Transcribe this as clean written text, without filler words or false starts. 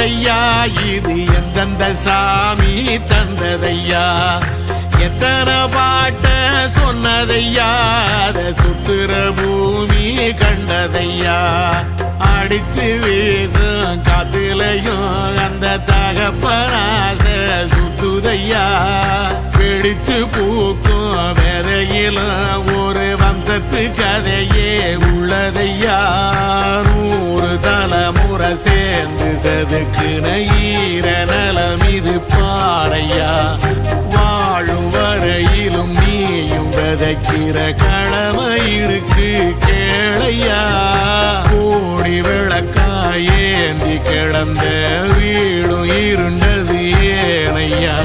வந்ததையா இது எந்தெந்த சாமி தந்ததையா எத்தனை பாட்ட சொன்னதையா அத சுத்துற பூமி கண்டதையா அடிச்சு வீசும் காத்துலையும் அந்த தகப்பனாச சுத்துதையா பிடிச்சு பூக்கும் விதையிலும் ஒரு வம்சத்து கதையே உள்ளதையா 100 தலைமுறை சேர்ந்து செதுக்குன ஈர நலம் இது பாறையா வாழும் வரையிலும் நீயும் விதைக்கிற கடமை இருக்கு கேளையா கோடி விளக்காயேந்தி கிடந்த வீடும் இருண்டது ஏனையா